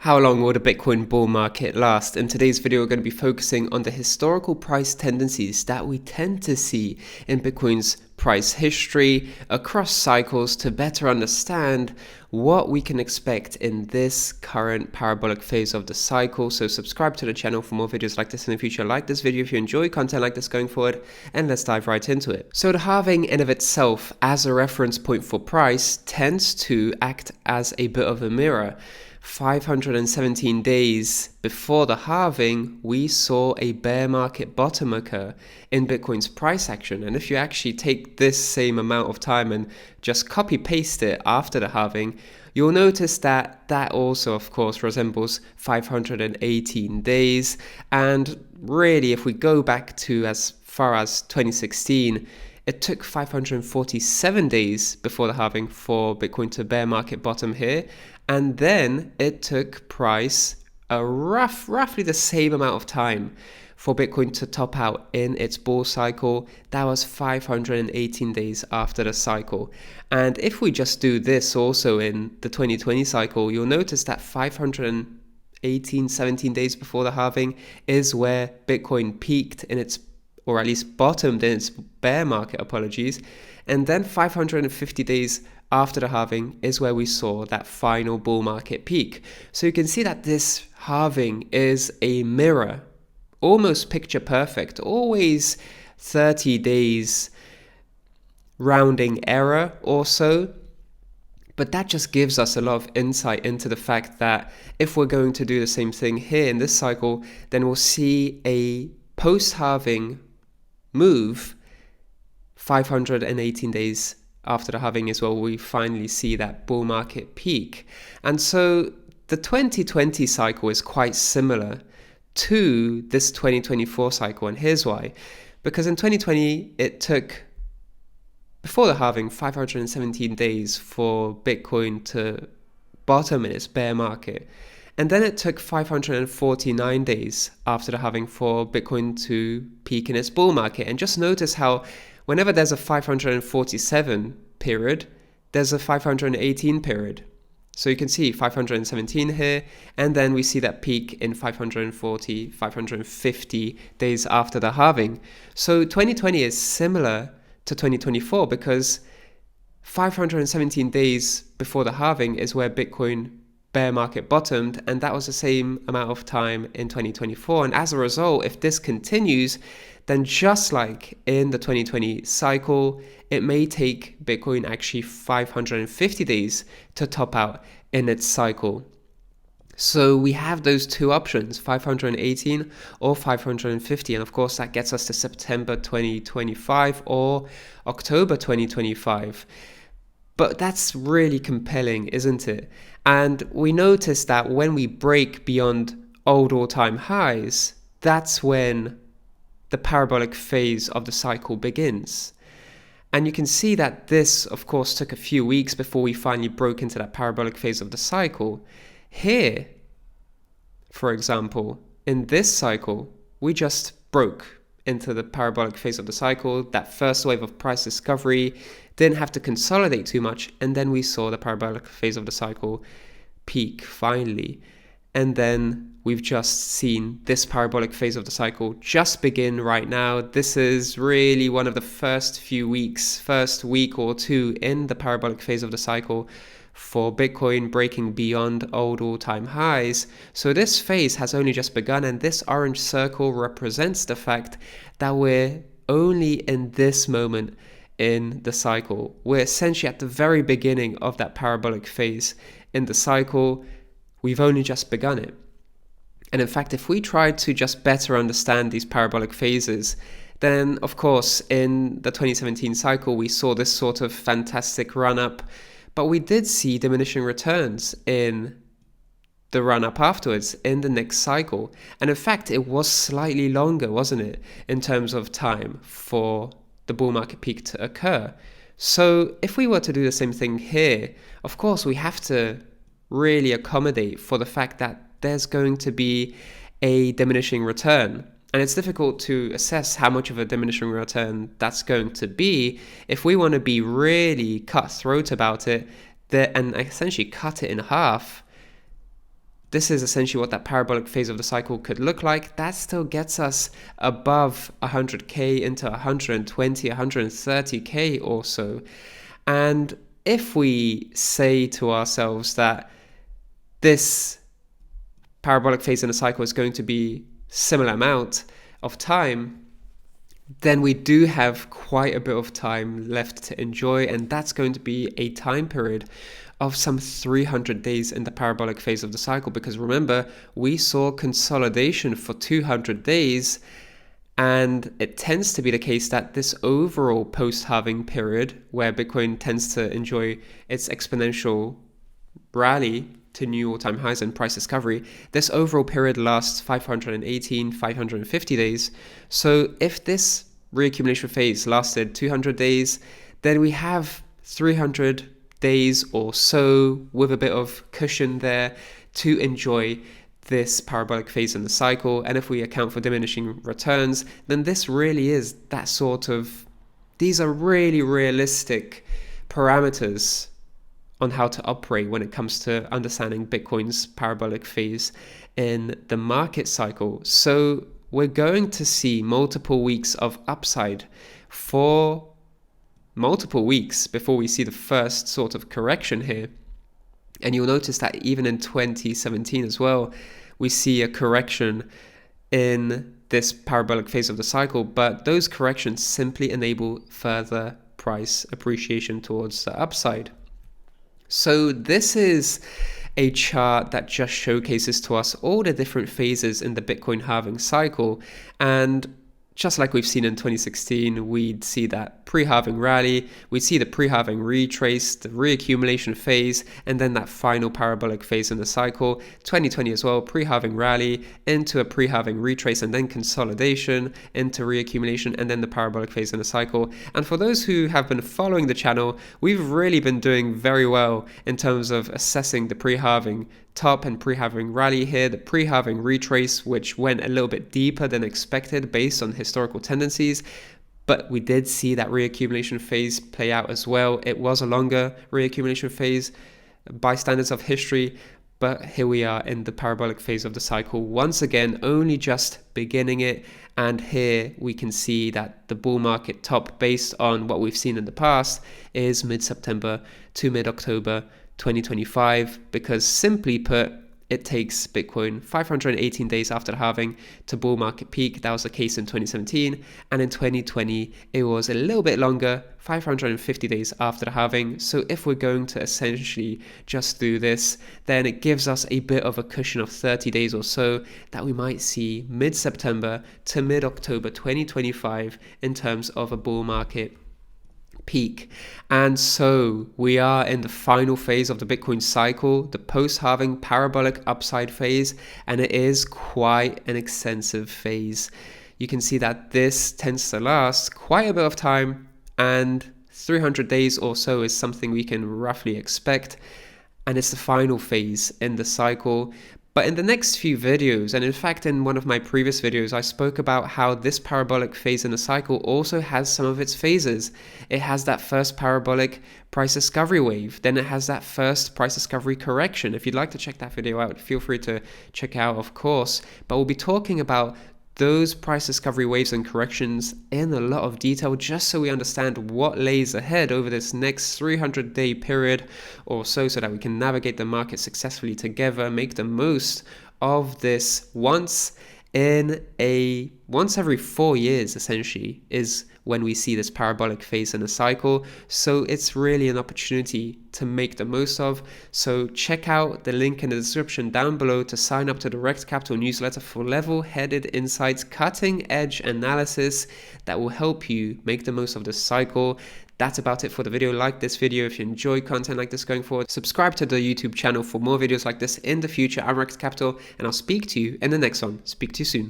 How long will the Bitcoin bull market last? In today's video, we're going to be focusing on the historical price tendencies that we tend to see in Bitcoin's price history across cycles to better understand what we can expect in this current parabolic phase of the cycle. So subscribe to the channel for more videos like this in the future. Like this video if you enjoy content like this going forward, and let's dive right into it. So the halving in of itself as a reference point for price tends to act as a bit of a mirror. 517 days before the halving, we saw a bear market bottom occur in Bitcoin's price action. And if you actually take this same amount of time and just copy paste it after the halving, you'll notice that that also, of course, resembles 518 days. And really, if we go back to as far as 2016, it took 547 days before the halving for Bitcoin to bear market bottom here. And then it took price roughly the same amount of time for Bitcoin to top out in its bull cycle. That was 518 days after the cycle. And if we just do this also in the 2020 cycle, you'll notice that 17 days before the halving is where Bitcoin peaked in its, or at least bottomed in its bear market, and then 550 days after the halving is where we saw that final bull market peak. So you can see that this halving is a mirror, almost picture perfect, always 30 days rounding error or so. But that just gives us a lot of insight into the fact that if we're going to do the same thing here in this cycle, then we'll see a post-halving move 518 days after the halving is where we finally see that bull market peak. And so the 2020 cycle is quite similar to this 2024 cycle. And here's why. Because in 2020, it took, before the halving, 517 days for Bitcoin to bottom in its bear market. And then it took 549 days after the halving for Bitcoin to peak in its bull market. And just notice how whenever there's a 547 period, there's a 518 period. So you can see 517 here, and then we see that peak in 540, 550 days after the halving. So 2020 is similar to 2024 because 517 days before the halving is where Bitcoin bear market bottomed, and that was the same amount of time in 2024. And as a result, if this continues, then just like in the 2020 cycle, it may take Bitcoin actually 550 days to top out in its cycle. So we have those two options, 518 or 550. And of course, that gets us to September 2025 or October 2025. But that's really compelling, isn't it? And we notice that when we break beyond old all-time highs, that's when the parabolic phase of the cycle begins. And you can see that this, of course, took a few weeks before we finally broke into that parabolic phase of the cycle. Here, for example, in this cycle, we just broke into the parabolic phase of the cycle. That first wave of price discovery didn't have to consolidate too much, and then we saw the parabolic phase of the cycle peak finally. And then we've just seen this parabolic phase of the cycle just begin right now. This is really one of the first week or two in the parabolic phase of the cycle for Bitcoin breaking beyond old all-time highs. So this phase has only just begun, and this orange circle represents the fact that we're only in this moment in the cycle. We're essentially at the very beginning of that parabolic phase in the cycle. We've only just begun it. And in fact, if we try to just better understand these parabolic phases, then of course in the 2017 cycle we saw this sort of fantastic run-up, but we did see diminishing returns in the run-up afterwards in the next cycle. And in fact, it was slightly longer, wasn't it, in terms of time for the bull market peak to occur. So if we were to do the same thing here, of course we have to really accommodate for the fact that there's going to be a diminishing return. And it's difficult to assess how much of a diminishing return that's going to be. If we want to be really cutthroat about it and essentially cut it in half, this is essentially what that parabolic phase of the cycle could look like. That still gets us above 100K into 120, 130K or so. And if we say to ourselves that this parabolic phase in the cycle is going to be similar amount of time, then we do have quite a bit of time left to enjoy, and that's going to be a time period of some 300 days in the parabolic phase of the cycle. Because remember, we saw consolidation for 200 days, and it tends to be the case that this overall post-halving period, where Bitcoin tends to enjoy its exponential rally to new all-time highs and price discovery, this overall period lasts 518, 550 days. So if this reaccumulation phase lasted 200 days, then we have 300 days or so with a bit of cushion there to enjoy this parabolic phase in the cycle. And if we account for diminishing returns, then this really is that sort of, these are really realistic parameters on how to operate when it comes to understanding Bitcoin's parabolic phase in the market cycle. So we're going to see multiple weeks of upside for multiple weeks before we see the first sort of correction here. And you'll notice that even in 2017 as well, we see a correction in this parabolic phase of the cycle, but those corrections simply enable further price appreciation towards the upside. So this is a chart that just showcases to us all the different phases in the Bitcoin halving cycle. And just like we've seen in 2016, we'd see that pre-halving rally, we'd see the pre-halving retrace, the reaccumulation phase, and then that final parabolic phase in the cycle. 2020 as well, pre-halving rally into a pre-halving retrace, and then consolidation into reaccumulation, and then the parabolic phase in the cycle. And for those who have been following the channel, we've really been doing very well in terms of assessing the pre-halving top and pre-halving rally here, the pre-halving retrace, which went a little bit deeper than expected based on historical tendencies. But we did see that reaccumulation phase play out as well. It was a longer reaccumulation phase by standards of history, but here we are in the parabolic phase of the cycle, once again, only just beginning it. And here we can see that the bull market top, based on what we've seen in the past, is mid-September to mid-October 2025, because simply put, it takes Bitcoin 518 days after the halving to bull market peak. That was the case in 2017. And in 2020, it was a little bit longer, 550 days after the halving. So if we're going to essentially just do this, then it gives us a bit of a cushion of 30 days or so that we might see mid-September to mid-October 2025 in terms of a bull market peak. And so we are in the final phase of the Bitcoin cycle, the post-halving parabolic upside phase, and it is quite an extensive phase. You can see that this tends to last quite a bit of time, and 300 days or so is something we can roughly expect, and it's the final phase in the cycle. But in the next few videos, and in fact in one of my previous videos, I spoke about how this parabolic phase in the cycle also has some of its phases. It has that first parabolic price discovery wave, then it has that first price discovery correction. If you'd like to check that video out, feel free to check out, of course. But we'll be talking about those price discovery waves and corrections in a lot of detail, just so we understand what lays ahead over this next 300-day period or so that we can navigate the market successfully together, make the most of this once every 4 years, essentially, is when we see this parabolic phase in a cycle. So it's really an opportunity to make the most of. So check out the link in the description down below to sign up to the Direct Capital newsletter for level-headed insights, cutting-edge analysis that will help you make the most of this cycle. That's about it for the video. Like this video if you enjoy content like this going forward. Subscribe to the YouTube channel for more videos like this in the future. I'm Rex Capital, and I'll speak to you in the next one. Speak to you soon.